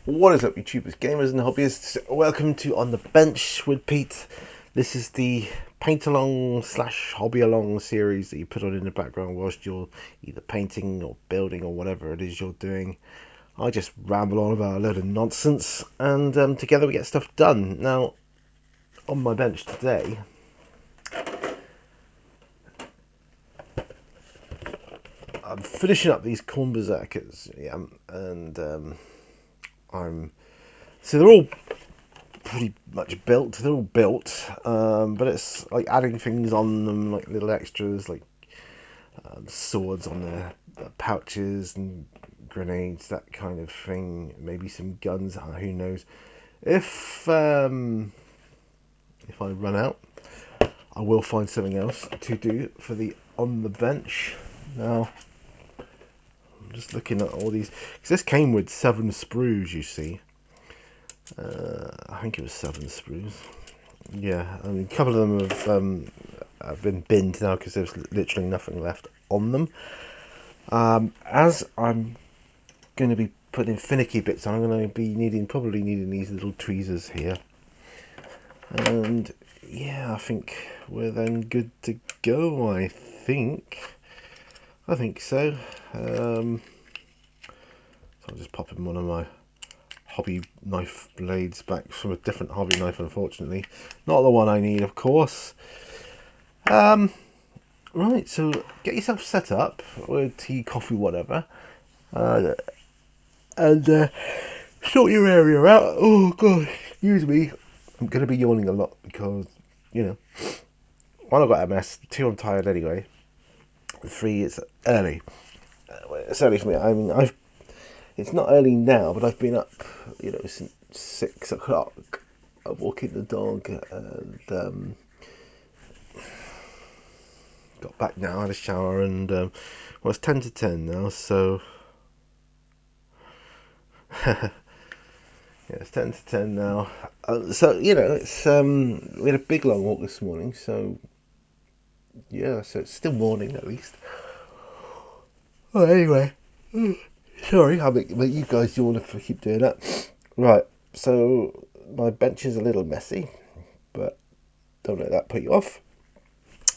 What is up, YouTubers, gamers, and hobbyists? Welcome to On the Bench with Pete. This is the paint along / hobby along series that you put on in the background whilst you're either painting or building or whatever it is you're doing. I just ramble on about a load of nonsense, and together we get stuff done. Now, on my bench today, I'm finishing up these Khorne Bezerkers, and so they're all pretty much built. They're all built, but it's like adding things on them, like little extras, like swords on their pouches and grenades, that kind of thing. Maybe some guns. Who knows? If I run out, I will find something else to do for the on the bench. Now, I'm just looking at all these, because this came with 7 sprues, you see. I think it was 7 sprues. Yeah, I mean, a couple of them have been binned now because there's literally nothing left on them. As I'm going to be putting finicky bits on, I'm going to be probably needing these little tweezers here. And yeah, I think we're then good to go. I think so. So I'll just pop in one of my hobby knife blades back from a different hobby knife, unfortunately. Not the one I need, of course. Right, so get yourself set up with tea, coffee, whatever. And sort your area out. Oh, God, excuse me. I'm going to be yawning a lot because, you know, 1, I've got MS, 2, I'm tired anyway. 3, it's early. It's early for me. I mean, it's not early now, but I've been up, since 6 o'clock. I'm walking the dog and got back now, had a shower, and well, it's 10 to 10 now, so yeah, it's 10 to 10 now. So it's we had a big long walk this morning, so yeah, so it's still morning at least. Oh, anyway. Sorry, I'll make you guys yawn if I keep doing that. Right, so my bench is a little messy, but don't let that put you off.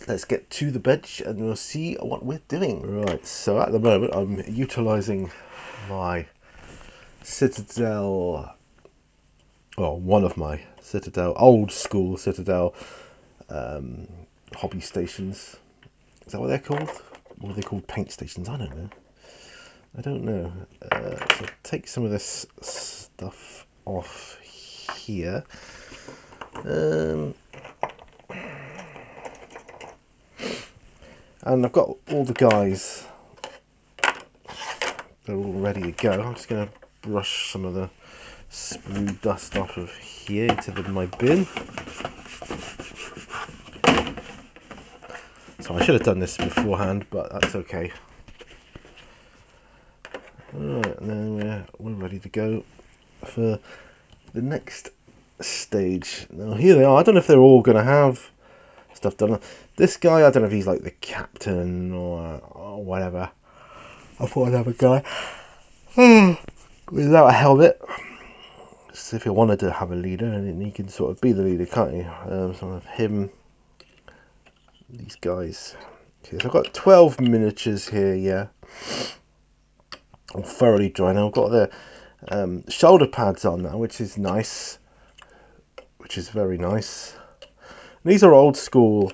Let's get to the bench and we'll see what we're doing. Right, so at the moment I'm utilising my Citadel, well, one of my Citadel, old school Citadel hobby stations. Is that what they're called? What are they called? Paint stations? I don't know. So take some of this stuff off here. And I've got all the guys. They're all ready to go. I'm just going to brush some of the sprue dust off of here into my bin. So I should have done this beforehand, but that's okay. Alright, and then we're ready to go for the next stage. Now here they are. I don't know if they're all going to have stuff done. This guy, I don't know if he's like the captain or whatever. I thought I'd have a guy without a helmet. So if you wanted to have a leader, and he can sort of be the leader, can't you? Some of him, these guys. Okay, so I've got 12 miniatures here, yeah. I'm thoroughly dry now. I've got the shoulder pads on now, which is nice. Which is very nice. And these are old school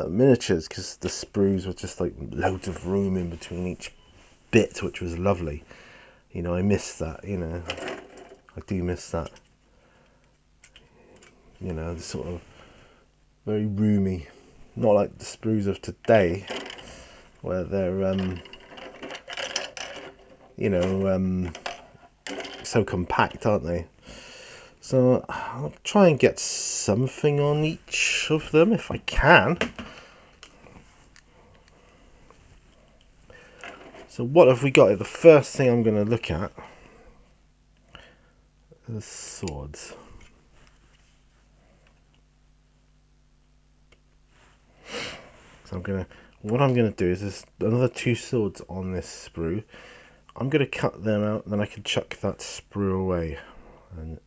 miniatures because the sprues were just like loads of room in between each bit, which was lovely. I miss that, I do miss that. The sort of very roomy, not like the sprues of today where they're so compact, aren't they? So I'll try and get something on each of them if I can. So what have we got? The first thing I'm going to look at is swords. So what I'm going to do is there's another 2 swords on this sprue. I'm going to cut them out, and then I can chuck that sprue away. And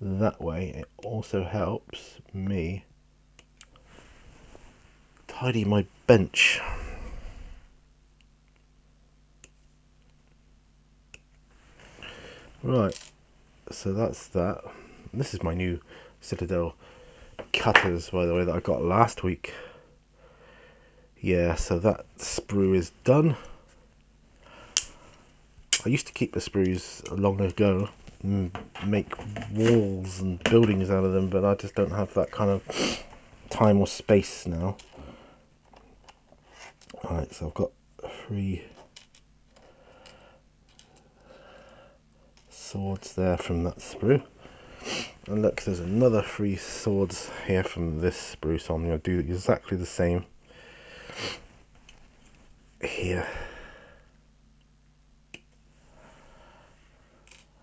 that way it also helps me tidy my bench. Right, so that's that. This is my new Citadel cutters, by the way, that I got last week. Yeah, so that sprue is done. I used to keep the sprues long ago and make walls and buildings out of them, but I just don't have that kind of time or space now. Alright, so I've got 3 swords there from that sprue. And look, there's another 3 swords here from this sprue, so I'm going to do exactly the same here.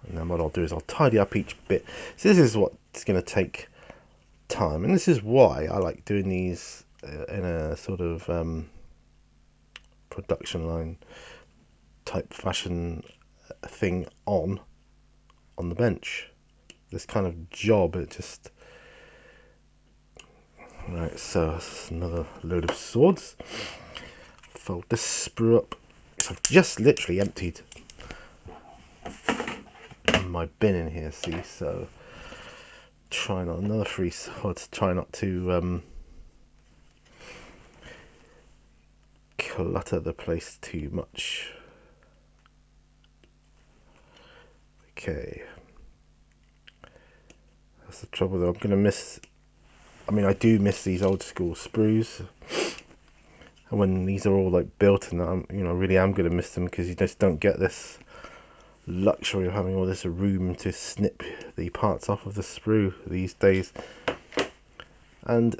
And then what I'll do is I'll tidy up each bit. So this is what's going to take time, and this is why I like doing these in a sort of production line type fashion thing on the bench. This kind of job, it just... Right, so that's another load of swords. Fold this sprue up. I've just literally emptied my bin in here, see, so try not, another 3 swords, try not to clutter the place too much. Okay, that's the trouble though, I'm gonna miss, I mean I do miss these old school sprues, and when these are all like built, and I'm, you know, really am gonna miss them, because you just don't get this luxury of having all this room to snip the parts off of the sprue these days. And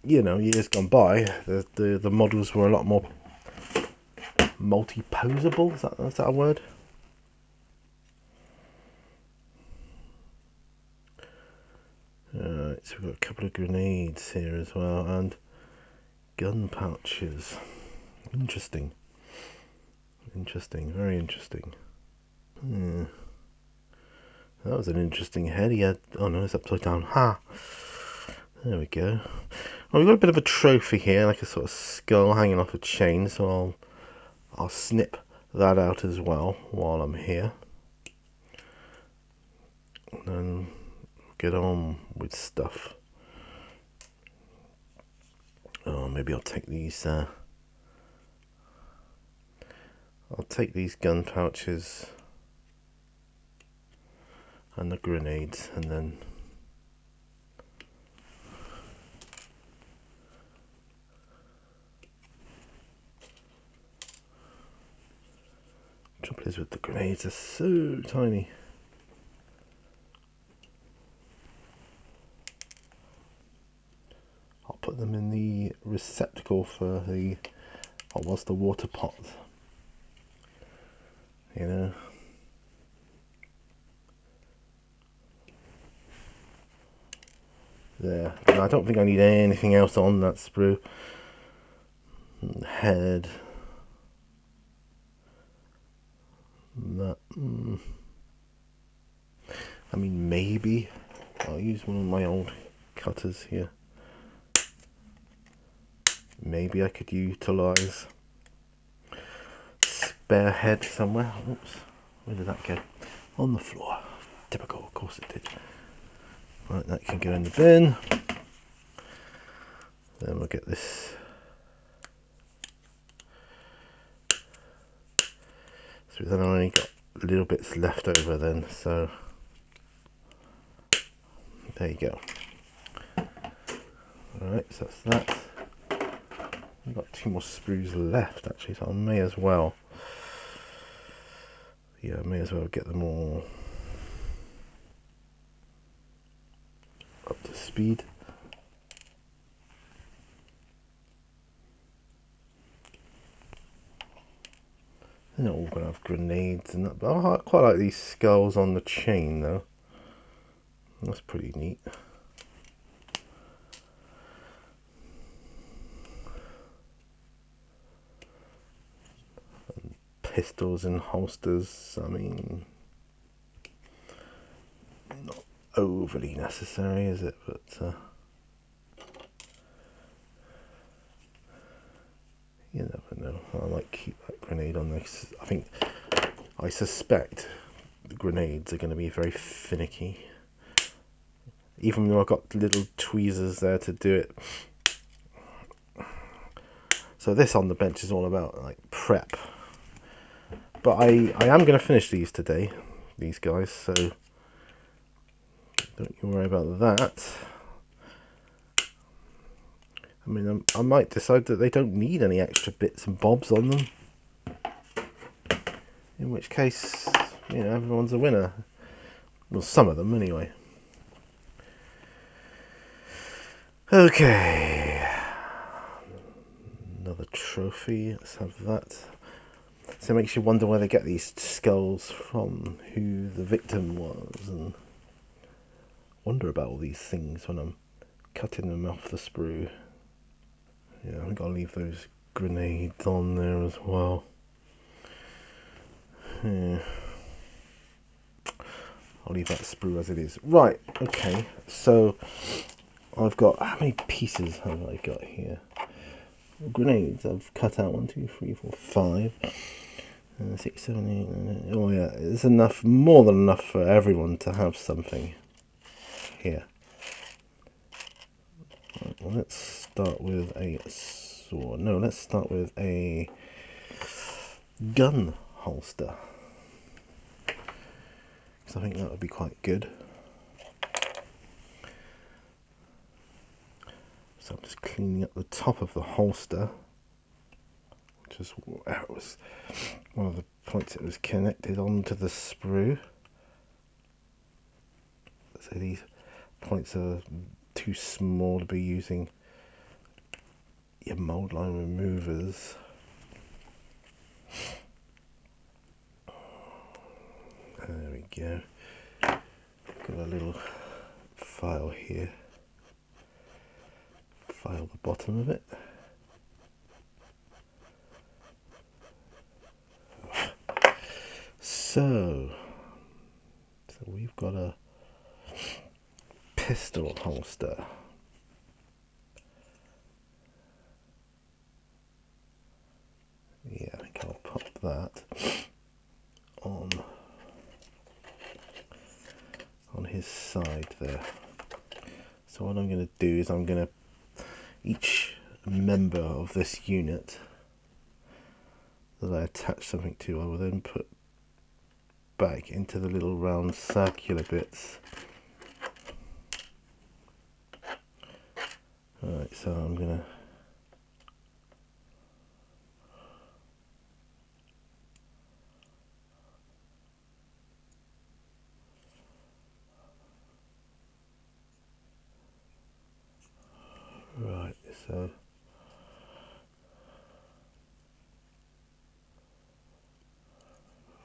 you know, years gone by, the models were a lot more multi-posable. Is that a word? Alright, so we've got a couple of grenades here as well, and gun pouches. Interesting. Interesting, very interesting. That was an interesting head he had. Oh no, it's upside down. Ha! There we go. Well, we've got a bit of a trophy here, like a sort of skull hanging off a chain, so I'll snip that out as well while I'm here. And then get on with stuff. Oh, maybe I'll take these gun pouches and the grenades, and then trouble is with the grenades, they're so tiny. I'll put them in the receptacle for the, what was the water pot, you know. There. I don't think I need anything else on that sprue. Head. That. I mean, maybe I'll use one of my old cutters here. Maybe I could utilize spare head somewhere. Oops, where did that go? On the floor. Typical, of course it did. Right, that can go in the bin. Then we'll get this. So then I only got little bits left over then, so there you go. Alright, so that's that. I've got 2 more sprues left actually, so I may as well, yeah, I may as well get them all up to speed. They're not all going to have grenades and that, but I quite like these skulls on the chain though. That's pretty neat. pistols and holsters. I mean, not overly necessary, is it? But you never know. I might keep that grenade on there. I suspect the grenades are going to be very finicky. Even though I've got little tweezers there to do it. So this on the bench is all about like prep. But I am going to finish these today, these guys, so don't you worry about that. I mean, I might decide that they don't need any extra bits and bobs on them. In which case, you know, everyone's a winner. Well, some of them anyway. Okay. Another trophy. Let's have that. So it makes you wonder where they get these skulls from, who the victim was, and wonder about all these things when I'm cutting them off the sprue. Yeah, I've got to leave those grenades on there as well. Yeah. I'll leave that sprue as it is. Right, okay, so I've got, how many pieces have I got here? Grenades, I've cut out 1, 2, 3, 4, 5, 6, 7, 8, 9, oh yeah, it's enough, more than enough for everyone to have something here. Right, well, let's start with a sword. No, let's start with a gun holster. Because I think that would be quite good. So I'm just cleaning up the top of the holster, which is it was one of the points it was connected onto the sprue. So these points are too small to be using your mold line removers. There we go. Got a little file here. File the bottom of it. So we've got a pistol holster. Yeah, I think I'll pop that on his side there. So what I'm going to do is I'm going to, each member of this unit that I attach something to, I will then put back into the little round circular bits. Alright, so I'm going to right, so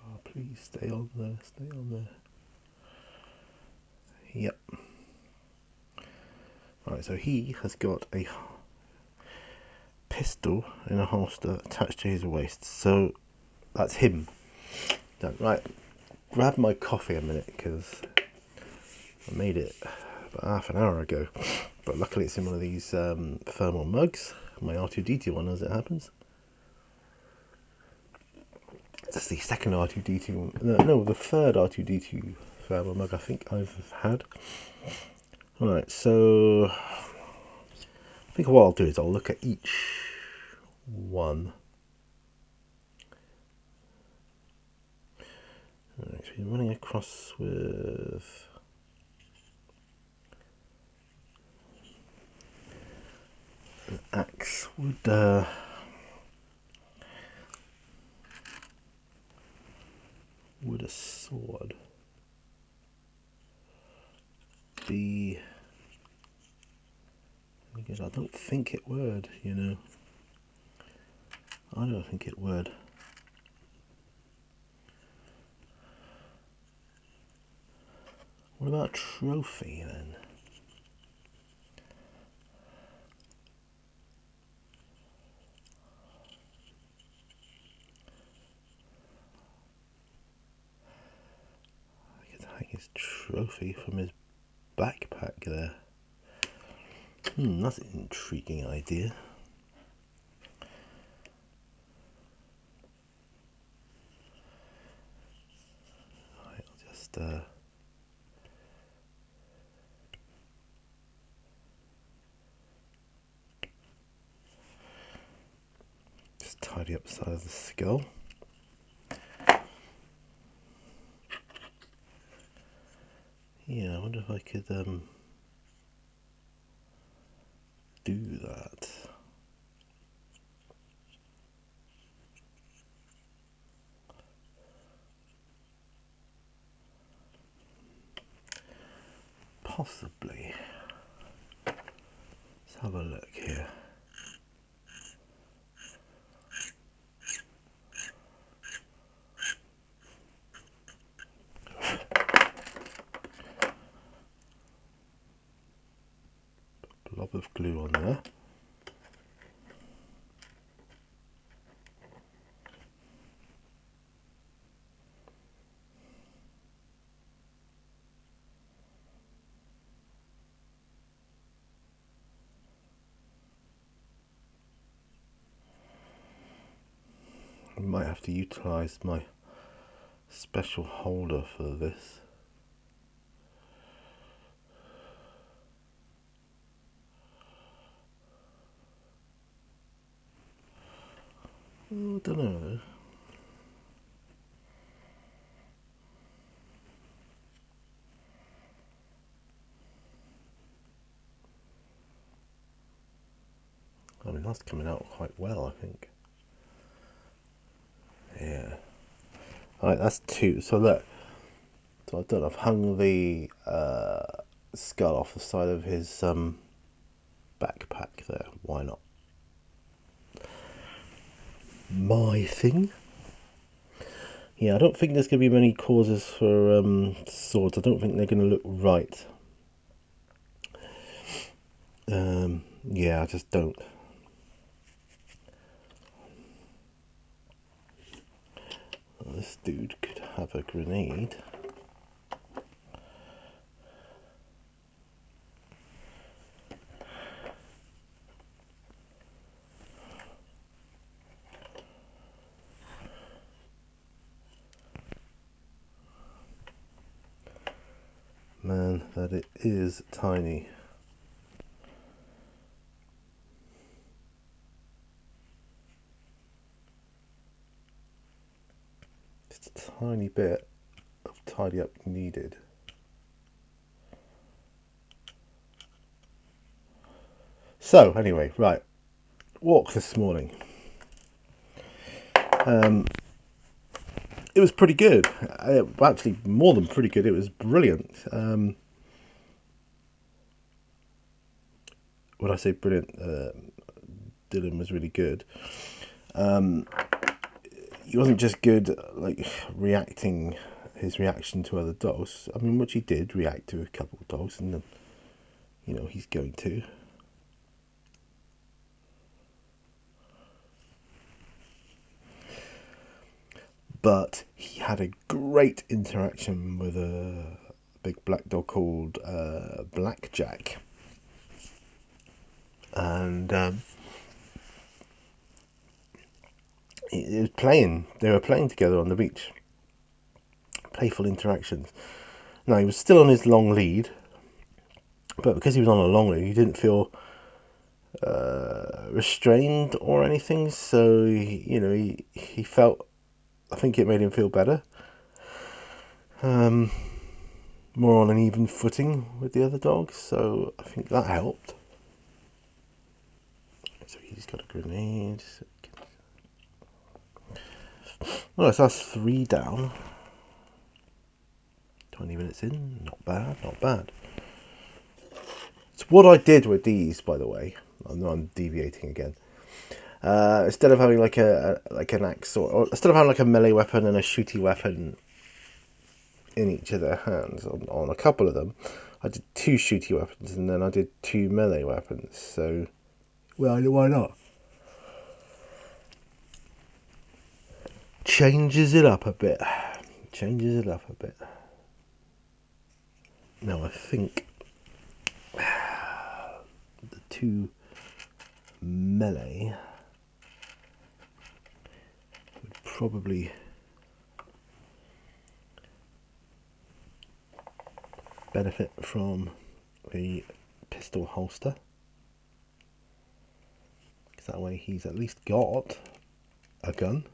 oh, please stay on there, stay on there. Yep. Right, so he has got a pistol in a holster attached to his waist, so that's him done. Right, grab my coffee a minute because I made it about half an hour ago, but luckily it's in one of these thermal mugs, my R2-D2 one as it happens. That's the second R2-D2, no, the third R2-D2 thermal mug I think I've had. Alright, so I think what I'll do is I'll look at each one. Alright, so you're running across with an axe would a sword be good? I don't think it would, you know. I don't think it would. What about a trophy then? trophy from his backpack there. That's an intriguing idea. Right, I'll just tidy up the side of the skull. Yeah, I wonder if I could do that. Possibly. Let's have a look here. Blob of glue on there. I might have to utilise my special holder for this. Oh, I don't know. I mean, that's coming out quite well, I think. Yeah. Alright, that's two. So look. So I've done. I've hung the skull off the side of his backpack there. Why not? My thing. Yeah, I don't think there's going to be many causes for swords. I don't think they're going to look right. Yeah, I just don't. Well, this dude could have a grenade. Man, that it is tiny. Just a tiny bit of tidy up needed. So, anyway, right. Walk this morning. It was pretty good. Actually, more than pretty good. It was brilliant. When I say brilliant, Dylan was really good. He wasn't just good, like, reacting, his reaction to other dogs. I mean, which he did react to a couple of dogs, and then, you know, he's going to. But he had a great interaction with a big black dog called Blackjack. And it was playing. They were playing together on the beach. Playful interactions. Now, he was still on his long lead, but because he was on a long lead, he didn't feel restrained or anything. So, he felt, I think it made him feel better. More on an even footing with the other dogs. So, I think that helped. So, he's got a grenade. Well, so that's 3 down. 20 minutes in, not bad, not bad. So what I did with these, by the way, I know I'm deviating again. Instead of having like an axe or instead of having like a melee weapon and a shooty weapon in each of their hands, on a couple of them, I did 2 shooty weapons and then I did 2 melee weapons. So, well, why not? Changes it up a bit. Changes it up a bit. Now I think the 2 melee would probably benefit from a pistol holster, because that way he's at least got a gun.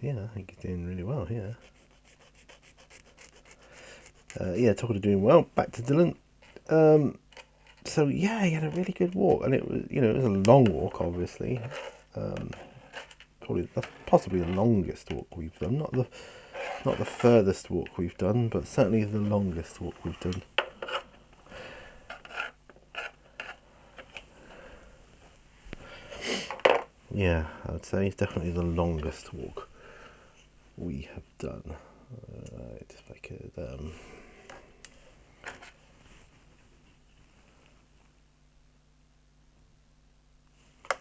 Yeah, I think he's doing really well here. Yeah, talking of doing well, back to Dylan. So yeah, he had a really good walk, and it was, you know, it was a long walk, obviously. Probably, possibly the longest walk we've done. Not the furthest walk we've done, but certainly the longest walk we've done. Yeah, I would say it's definitely the longest walk we have done. Right, if I could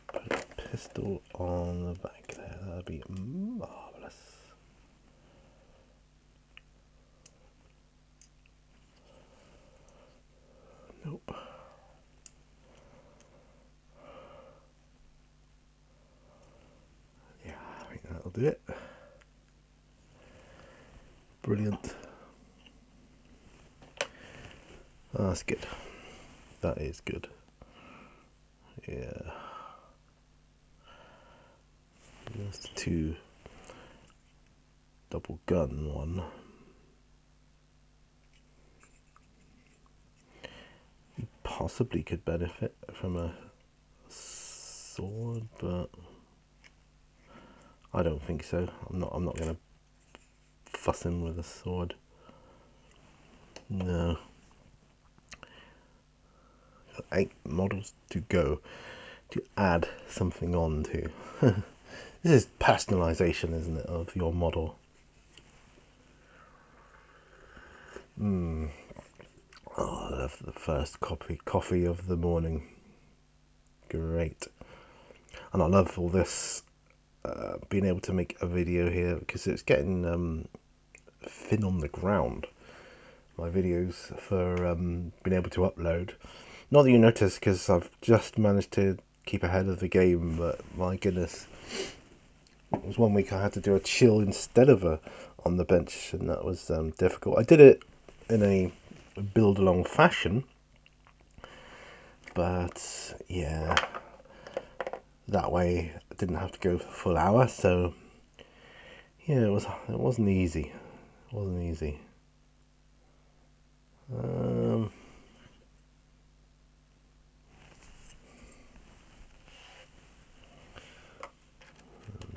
put a pistol on the back there, that'd be marvellous. Nope. Yeah, I think that'll do it. Brilliant. Oh, that's good. That is good. Yeah. That's the 2 double gun one. You possibly could benefit from a sword, but I don't think so. I'm not gonna fuss him with a sword. No. 8 models to go to add something on to. This is personalization, isn't it, of your model? Oh, I love the first coffee of the morning. Great. And I love all this being able to make a video here, because it's getting thin on the ground, my videos, for being able to upload. Not that you notice, because I've just managed to keep ahead of the game, but my goodness, it was one week I had to do a chill instead of a on the bench, and that was difficult. I did it in a build along fashion, but yeah, that way I didn't have to go for a full hour. So yeah, it wasn't easy. It wasn't easy. I'm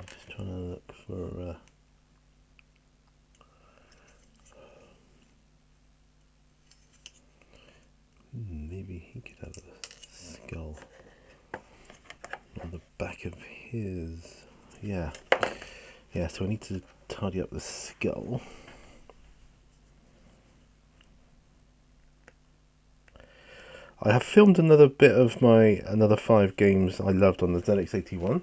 just trying to look for maybe he could have a skull on the back of his. Yeah, so I need to tidy up the skull. I have filmed another bit of another 5 games I loved on the ZX81.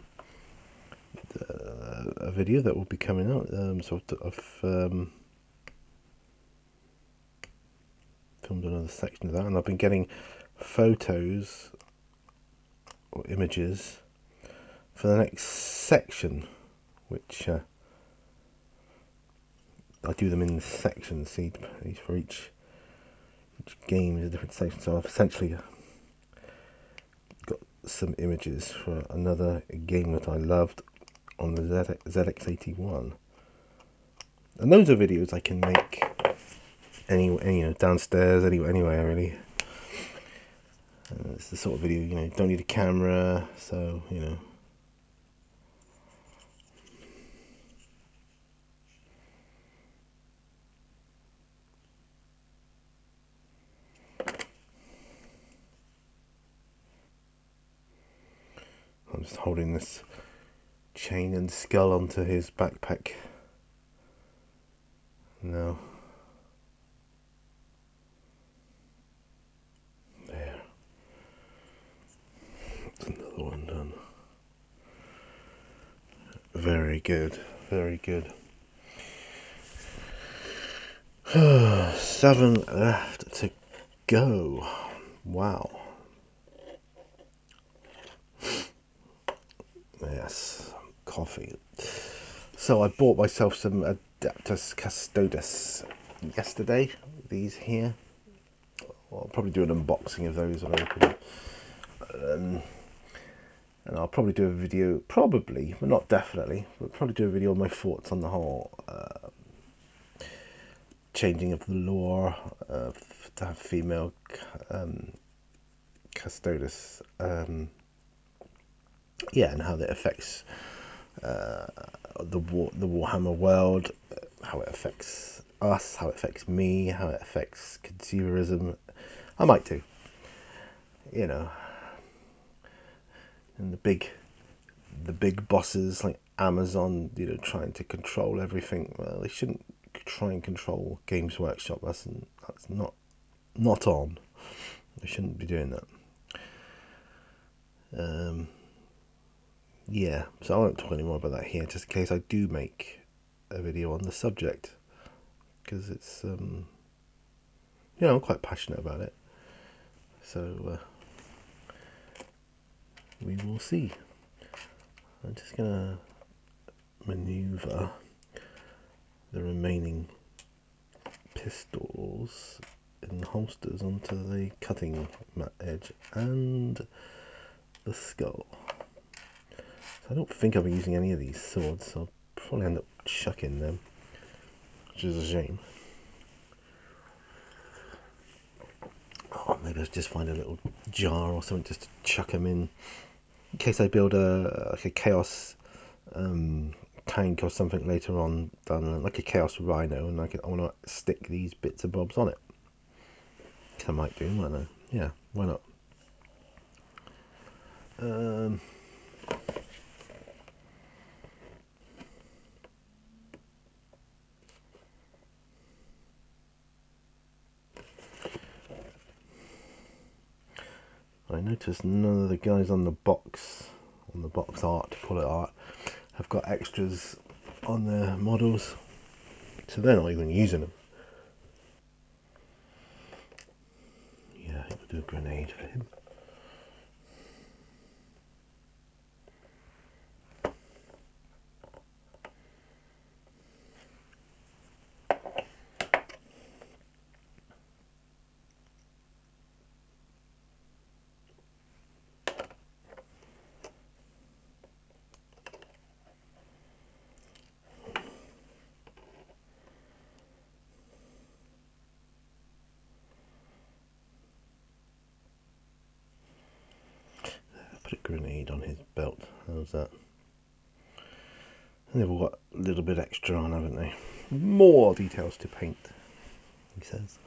A video that will be coming out. So I've filmed another section of that, and I've been getting photos or images for the next section, which I do them in sections. See, for each game is a different section. So I've essentially got some images for another game that I loved on the ZX81, and those are videos I can make anywhere, downstairs, anywhere really. It's the sort of video, don't need a camera, so I'm just holding this chain and skull onto his backpack now. Very good, very good. 7 left to go. Wow. Yes, coffee. So I bought myself some Adeptus Custodes yesterday. These here. Well, I'll probably do an unboxing of those when I open them. And I'll probably do a video, probably, but not definitely, but probably do a video on my thoughts on the whole changing of the lore to have female Custodes. Yeah, and how that affects the Warhammer world, how it affects us, how it affects me, how it affects consumerism. I might do, you know, and the big bosses like Amazon, you know, trying to control everything. Well, they shouldn't try and control Games Workshop. That's not on. They shouldn't be doing that. Yeah, so I won't talk any more about that here, just in case I do make a video on the subject, because it's you know, I'm quite passionate about it. So we will see. I'm just gonna maneuver the remaining pistols in the holsters onto the cutting mat edge and the skull. So I don't think I'll be using any of these swords, so I'll probably end up chucking them, which is a shame. Oh, maybe I'll just find a little jar or something just to chuck them in case I build like a chaos tank or something later on, done like a chaos rhino, and I want to stick these bits and bobs on it. I might do, why not? Yeah, why not? I noticed none of the guys on the box art, to call it art, have got extras on their models, so they're not even using them. Yeah, I think we'll do a grenade for him. Put a grenade on his belt. How's that? And they've all got a little bit extra on, haven't they? More details to paint, he says.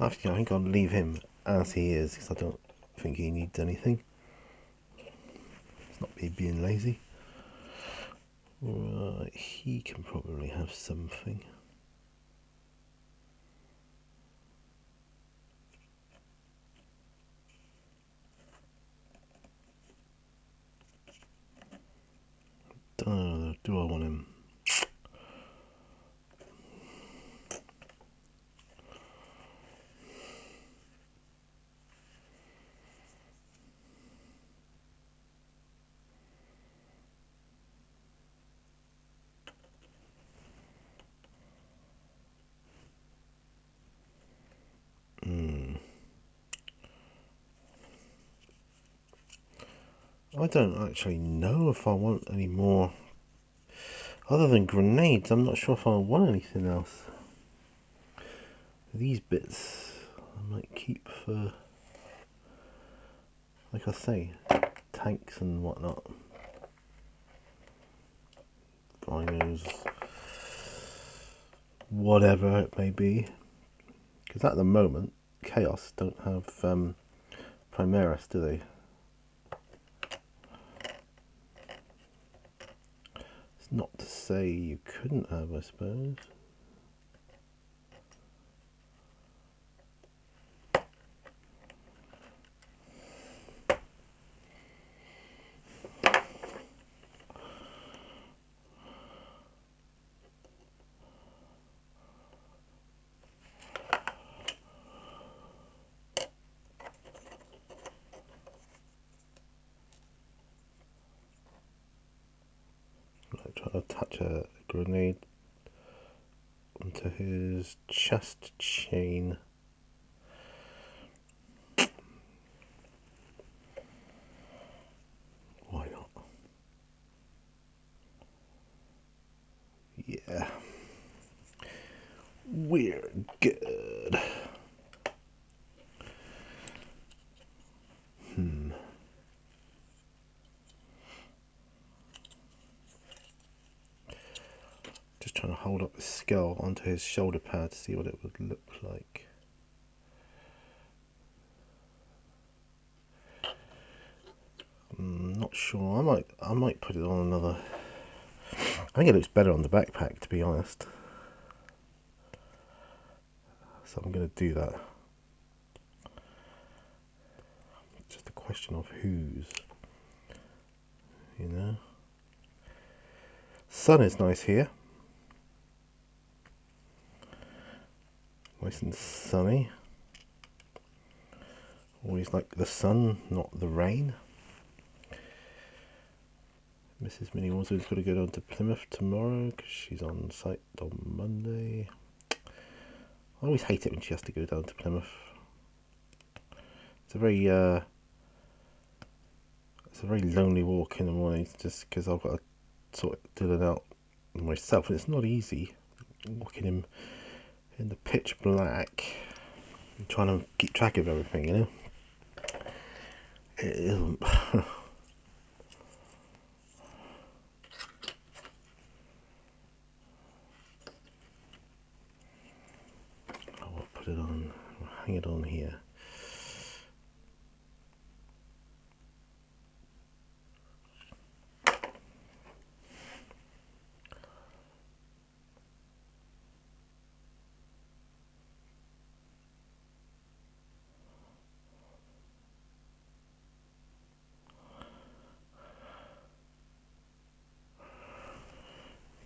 Actually, I think I'll leave him as he is, because I don't think he needs anything. It's not me being lazy. Right, he can probably have something. Don't know, do I want him? I don't actually know if I want any more. Other than grenades, I'm not sure if I want anything else. These bits I might keep for, like I say, tanks and whatnot. rhinos, whatever it may be. Because at the moment, Chaos don't have Primaris, do they? It's not to say you couldn't have, I suppose. Trying to attach a grenade onto his chest chain. Why not? Yeah. We're good. Just trying to hold up the skull onto his shoulder pad to see what it would look like. I'm not sure. I might put it on another. I think it looks better on the backpack, to be honest. So I'm going to do that. It's just a question of whose, you know. Sun is nice here. Nice and sunny. Always like the sun, not the rain. Mrs. Minnie Water's got to go down to Plymouth tomorrow because she's on site on Monday. I always hate it when she has to go down to Plymouth. It's a very lonely walk in the morning, just because I've got to sort of do it out myself, and it's not easy walking him in the pitch black and trying to keep track of everything, you know. It isn't. I'll put it on, I'll hang it on here.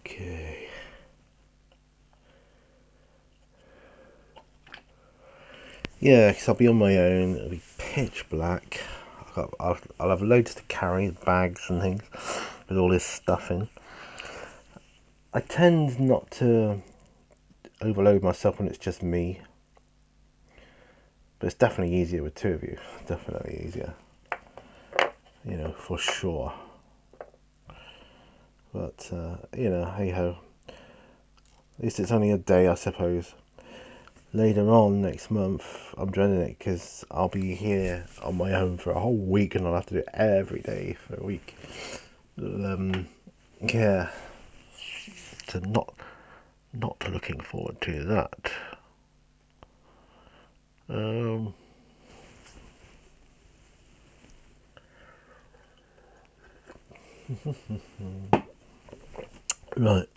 Okay. Yeah, because I'll be on my own. It'll be pitch black. I'll have loads to carry, bags and things, with all this stuff in. I tend not to overload myself when it's just me, but it's definitely easier with two of you. Definitely easier, you know, for sure. But you know, hey ho. At least it's only a day, I suppose. Later on next month, I'm dreading it because I'll be here on my own for a whole week, and I'll have to do it every day for a week. Yeah, so not looking forward to that. Right.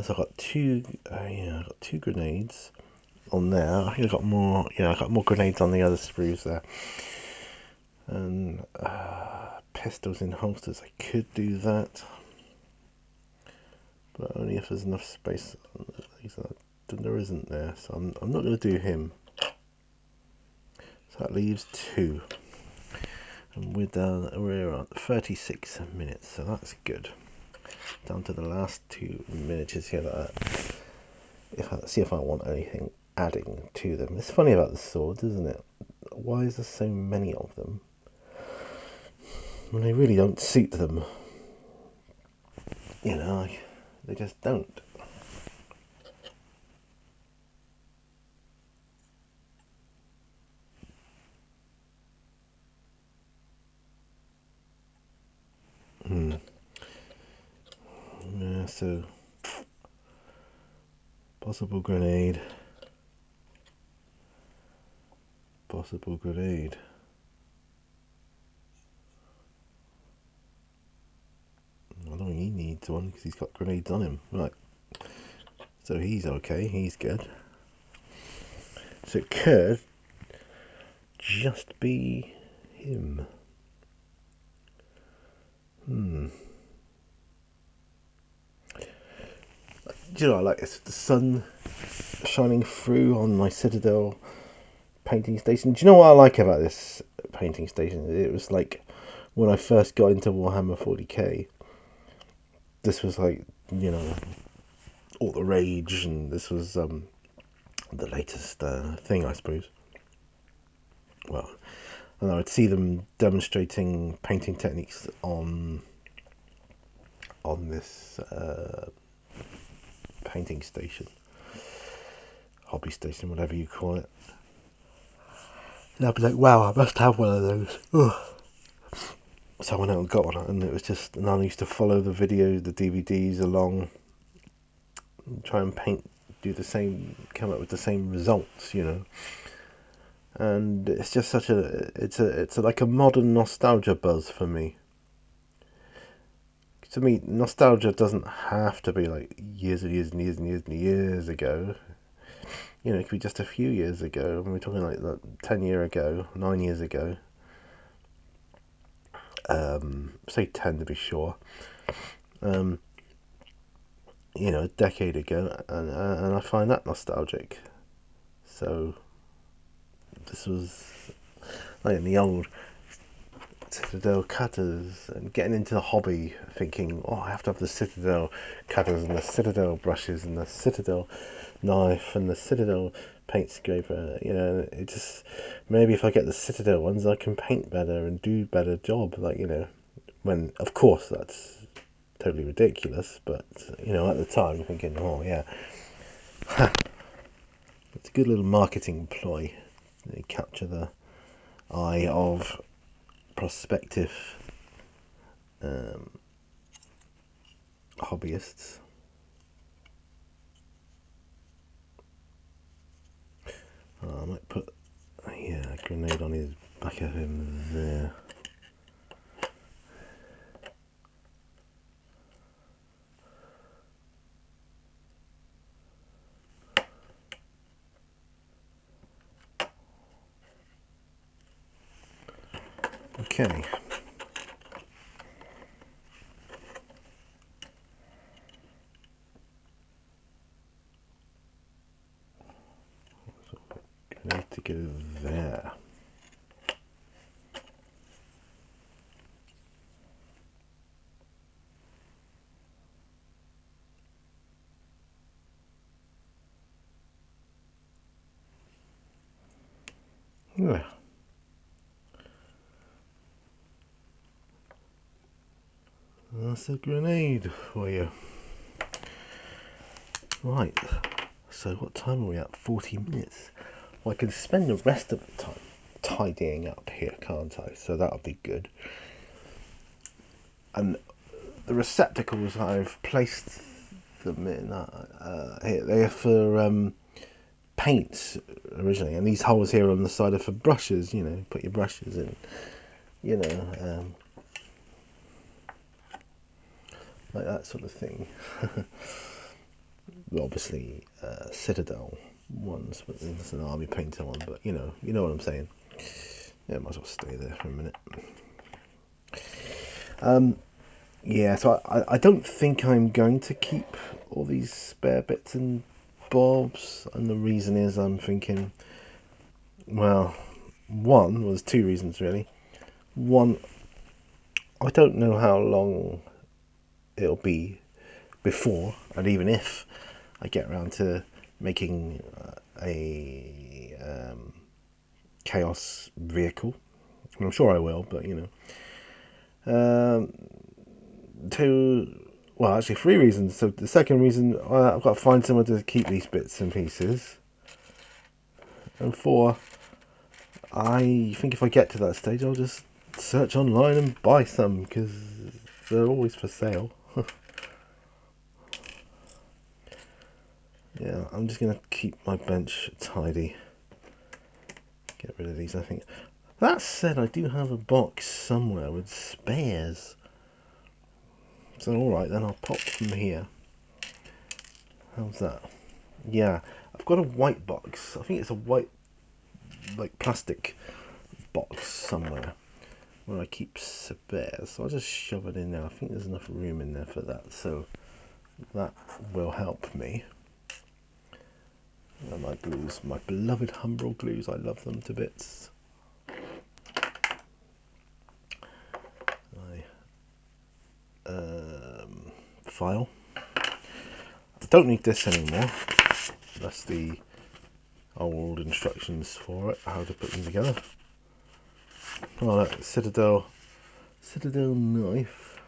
So I got two. I got two grenades on there. I think I got more. Yeah, I got more grenades on the other sprues there. And pistols in holsters. I could do that, but only if there's enough space. There isn't there, so I'm not going to do him. So that leaves two, and we're at 36 minutes, so that's good. Down to the last 2 miniatures here. See if I want anything adding to them. It's funny about the swords, isn't it? Why is there so many of them when they really don't suit them? You know, they just don't. so possible grenade. Possible grenade. I don't think he needs one because he's got grenades on him. Right. So he's okay. He's good. So it could just be him. Do you know, I like this? The sun shining through on my Citadel painting station. Do you know what I like about this painting station? It was like when I first got into Warhammer 40k. This was like, you know, all the rage, and this was the latest thing, I suppose. Well, and I would see them demonstrating painting techniques on this painting station, hobby station, whatever you call it. And I'd be like, wow, I must have one of those. Ugh. So I went out and got one, and it was just, and I used to follow the videos, the DVDs along, try and paint, do the same, come up with the same results, you know. And it's just such it's like a modern nostalgia buzz for me. To me, nostalgia doesn't have to be like years and years and years and years and years ago. You know, it could be just a few years ago. When we're talking like 10 years ago, 9 years ago. Say 10 to be sure. You know, a decade ago, and I find that nostalgic. So this was like in the old Citadel cutters, and getting into the hobby, thinking, oh, I have to have the Citadel cutters and the Citadel brushes and the Citadel knife and the Citadel paint scraper. You know, it just, maybe if I get the Citadel ones, I can paint better and do better job. Like, you know, when, of course, that's totally ridiculous, but you know, at the time, thinking, oh yeah, it's a good little marketing ploy. They capture the eye of prospective hobbyists. I might put a grenade on his back of him there. Okay. Grenade to go there. Yeah. That's a grenade for you. Right, so what time are we at? 40 minutes. Well, I can spend the rest of the time tidying up here, can't I? So that'll be good. And the receptacles I've placed them in here, they're for paints originally, and these holes here on the side are for brushes. You know, put your brushes in. You know, like that sort of thing. Obviously, Citadel ones, but it's an army painter one. But you know what I'm saying. Yeah, might as well stay there for a minute. Yeah, so I don't think I'm going to keep all these spare bits and bobs, and the reason is I'm thinking, well, there's two reasons really. One, I don't know how long it'll be before, and even if I get around to making a chaos vehicle, I'm sure I will, but you know. Actually 3 reasons. So the second reason, I've got to find somewhere to keep these bits and pieces. And 4, I think if I get to that stage, I'll just search online and buy some, because they're always for sale. Yeah, I'm just going to keep my bench tidy. Get rid of these, I think. That said, I do have a box somewhere with spares. So alright, then I'll pop them here. How's that? Yeah, I've got a white box. I think it's a white, like, plastic box somewhere where I keep spares. So I'll just shove it in there. I think there's enough room in there for that. So that will help me. And my glues, my beloved Humbrol glues. I love them to bits. File. I don't need this anymore. That's the old instructions for it, how to put them together. Oh, look, Citadel knife,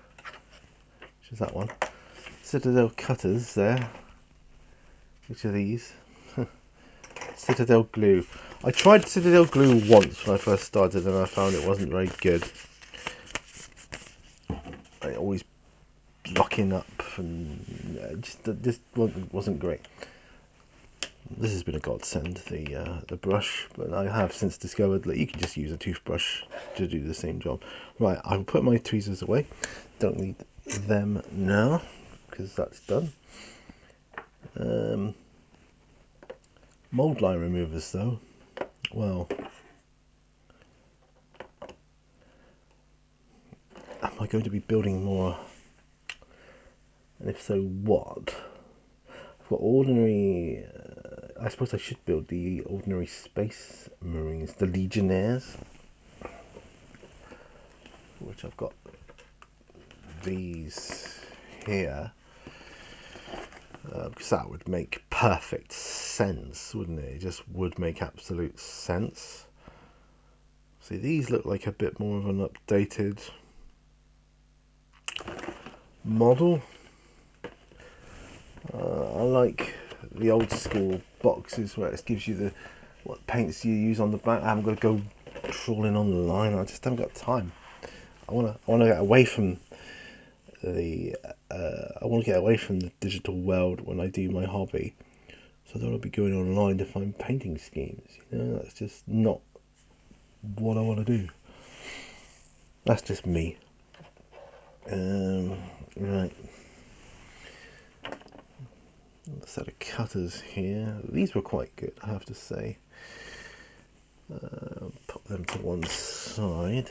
which is that one. Citadel cutters there. Which are these? Citadel glue. I tried Citadel glue once when I first started, and I found it wasn't very good. It always locking up, and just wasn't great. This has been a godsend, the brush, but I have since discovered that you can just use a toothbrush to do the same job. Right, I'll put my tweezers away. Don't need them now because that's done. Mold line removers though, well, am I going to be building more? And if so, what? I've got ordinary. I suppose I should build the ordinary space marines, the legionnaires, which I've got these here, because that would make perfect sense, wouldn't it? It just would make absolute sense. See, these look like a bit more of an updated model. I like the old school boxes where it gives you what paints you use on the back. I haven't got to go trawling online. I just haven't got time. I want to get away from the digital world when I do my hobby. So I don't want to be going online to find painting schemes. You know, that's just not what I want to do. That's just me. Right. A set of cutters here. These were quite good, I have to say. Put them to one side.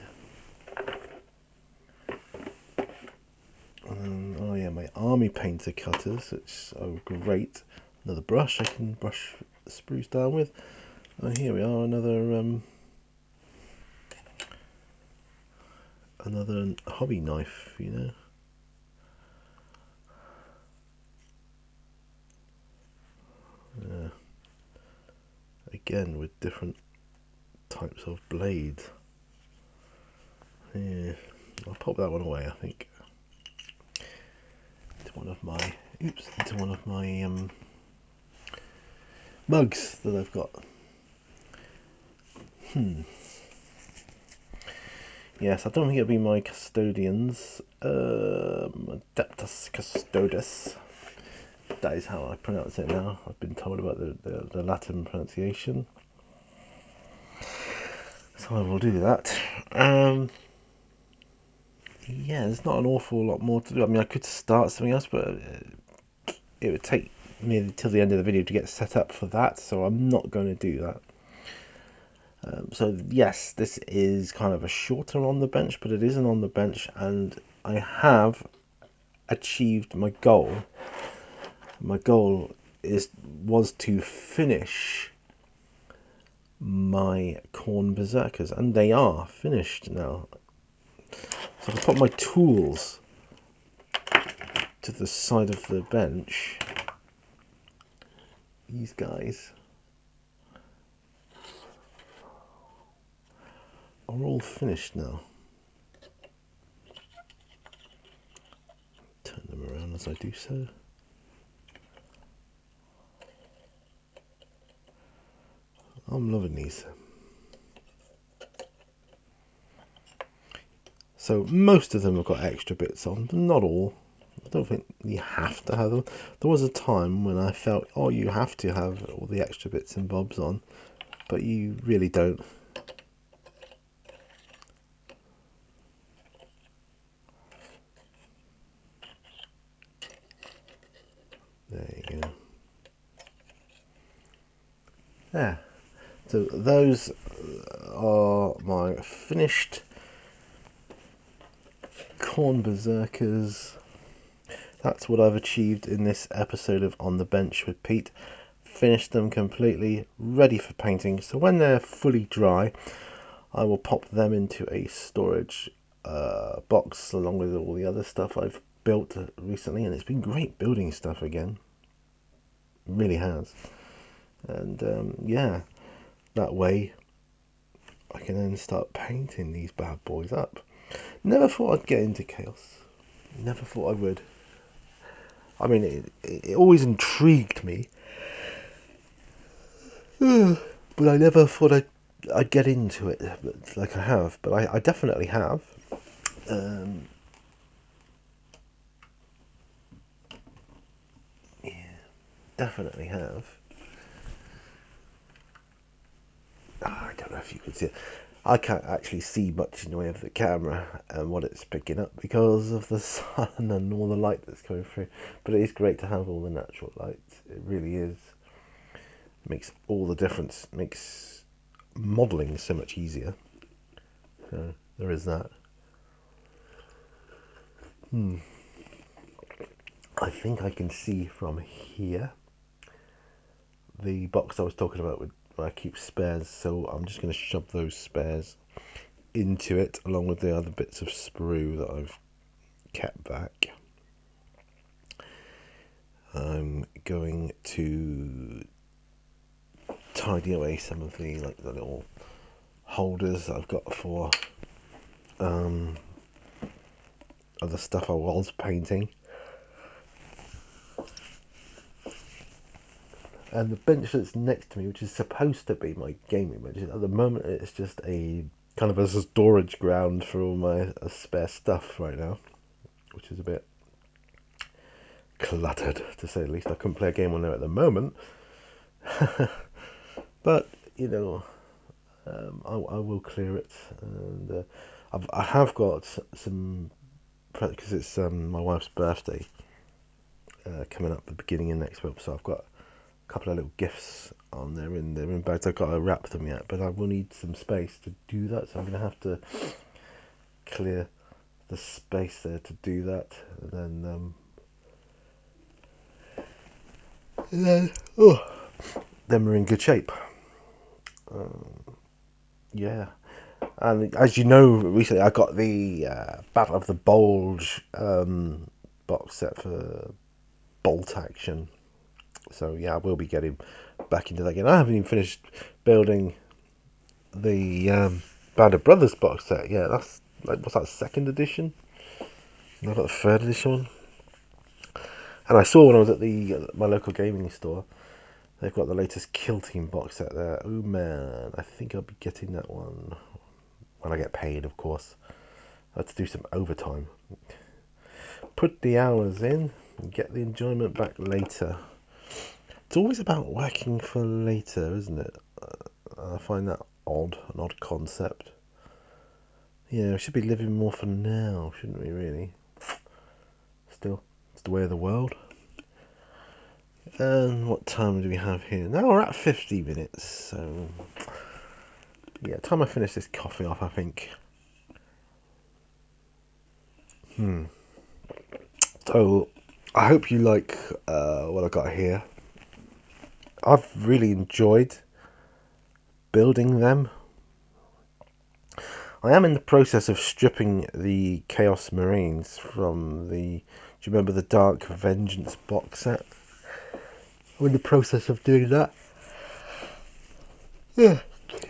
Oh yeah, my army painter cutters, which are great. Another brush I can brush the spruce down with. Oh, here we are, another hobby knife, you know. Again with different types of blades. Yeah, I'll pop that one away, I think. Into one of my mugs that I've got. Yes, I don't think it'll be my custodians. Adeptus Custodes. That is how I pronounce it now. I've been told about the Latin pronunciation. So I will do that. Yeah, there's not an awful lot more to do. I mean, I could start something else, but it would take me until the end of the video to get set up for that. So I'm not going to do that. So yes, this is kind of a shorter on the bench, but it isn't on the bench, and I have achieved my goal. My goal was to finish my Khorne Bezerkers, and they are finished now. So if I put my tools to the side of the bench, these guys are all finished now. Turn them around as I do so. I'm loving these. So most of them have got extra bits on, but not all. I don't think you have to have them. There was a time when I felt, oh, you have to have all the extra bits and bobs on, but you really don't. There you go. Yeah. So those are my finished Khorne Bezerkers. That's what I've achieved in this episode of On the Bench with Pete. Finished them completely, ready for painting. So when they're fully dry, I will pop them into a storage box along with all the other stuff I've built recently. And it's been great building stuff again. It really has. And yeah, that way I can then start painting these bad boys up. Never thought I'd get into chaos. Never thought I would. I mean, it always intrigued me. But I never thought I'd get into it like I have. But I definitely have. Yeah, definitely have. I don't know if you can see it. I can't actually see much in the way of the camera and what it's picking up because of the sun and all the light that's coming through. But it is great to have all the natural light. It really is. It makes all the difference. It makes modelling so much easier. So there is that. I think I can see from here the box I was talking about with where I keep spares, so I'm just going to shove those spares into it along with the other bits of sprue that I've kept back. I'm going to tidy away some of the the little holders that I've got for other stuff I was painting. And the bench that's next to me, which is supposed to be my gaming bench, at the moment it's just a kind of a storage ground for all my spare stuff right now, which is a bit cluttered to say the least. I couldn't play a game on there at the moment. But, you know, I will clear it. And I have got some, because it's my wife's birthday coming up at the beginning of next month, so I've got couple of little gifts on there in bags. I've got to wrap them yet, but I will need some space to do that, so I'm going to have to clear the space there to do that, and then we're in good shape. Yeah, and as you know, recently I got the Battle of the Bulge box set for Bolt Action. So yeah, I will be getting back into that again. I haven't even finished building the Band of Brothers box set. Yeah, that's what's that, second edition? I've got the third edition one. And I saw when I was at my local gaming store, they've got the latest Kill Team box set there. Oh man, I think I'll be getting that one when I get paid, of course. I have to do some overtime. Put the hours in and get the enjoyment back later. It's always about working for later, isn't it? I find that an odd concept. Yeah, we should be living more for now, shouldn't we, really? Still, it's the way of the world. And what time do we have here? Now we're at 50 minutes, so yeah, time I finish this coffee off, I think. So, I hope you like what I got here. I've really enjoyed building them. I am in the process of stripping the Chaos Marines from do you remember the Dark Vengeance box set? I'm in the process of doing that. Yeah,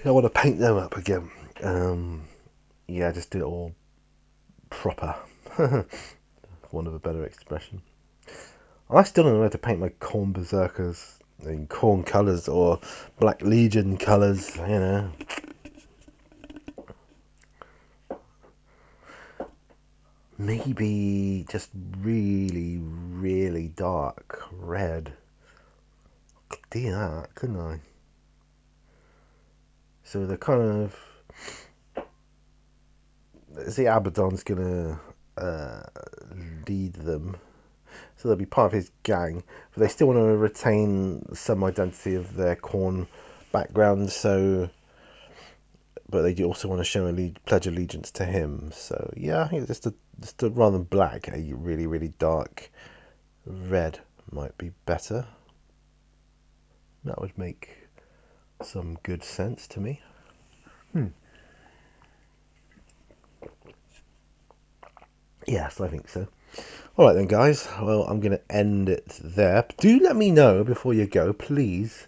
I want to paint them up again. Yeah, just do it all proper, for want of a better expression. I still don't know how to paint my Khorne Bezerkers in Khorne colours or Black Legion colours, you know. maybe just really, really dark red. I could do that, couldn't I? So they're kind of... See, Abaddon's gonna lead them, so they'll be part of his gang, but they still want to retain some identity of their Khorne background. So, but they do also want to show pledge allegiance to him. So yeah, I think just a rather than black, a really, really dark red might be better. That would make some good sense to me. Yes, I think so. All right then, guys. Well, I'm going to end it there. Do let me know before you go, please.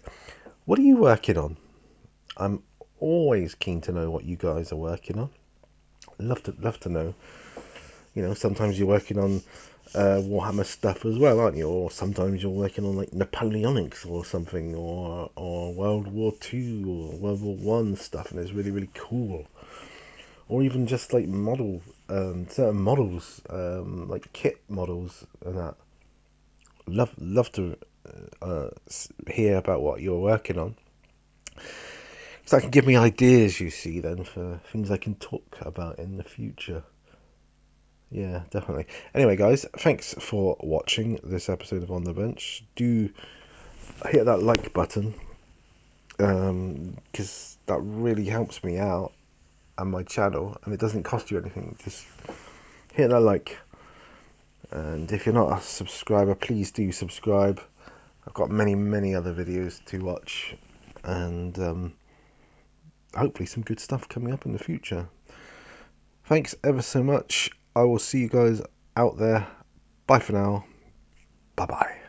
What are you working on? I'm always keen to know what you guys are working on. Love to know. You know, sometimes you're working on Warhammer stuff as well, aren't you? Or sometimes you're working on like Napoleonics or something, or World War II or World War One stuff, and it's really, really cool. Or even just like certain models, like kit models and that. Love to hear about what you're working on, so that can give me ideas, you see, then for things I can talk about in the future. Yeah, definitely. Anyway, guys, thanks for watching this episode of On the Bench. Do hit that like button, because that really helps me out and my channel, and it doesn't cost you anything. Just hit that like. And if you're not a subscriber, please do subscribe. I've got many other videos to watch, and hopefully some good stuff coming up in the future. Thanks ever so much. I will see you guys out there. Bye for now. Bye bye.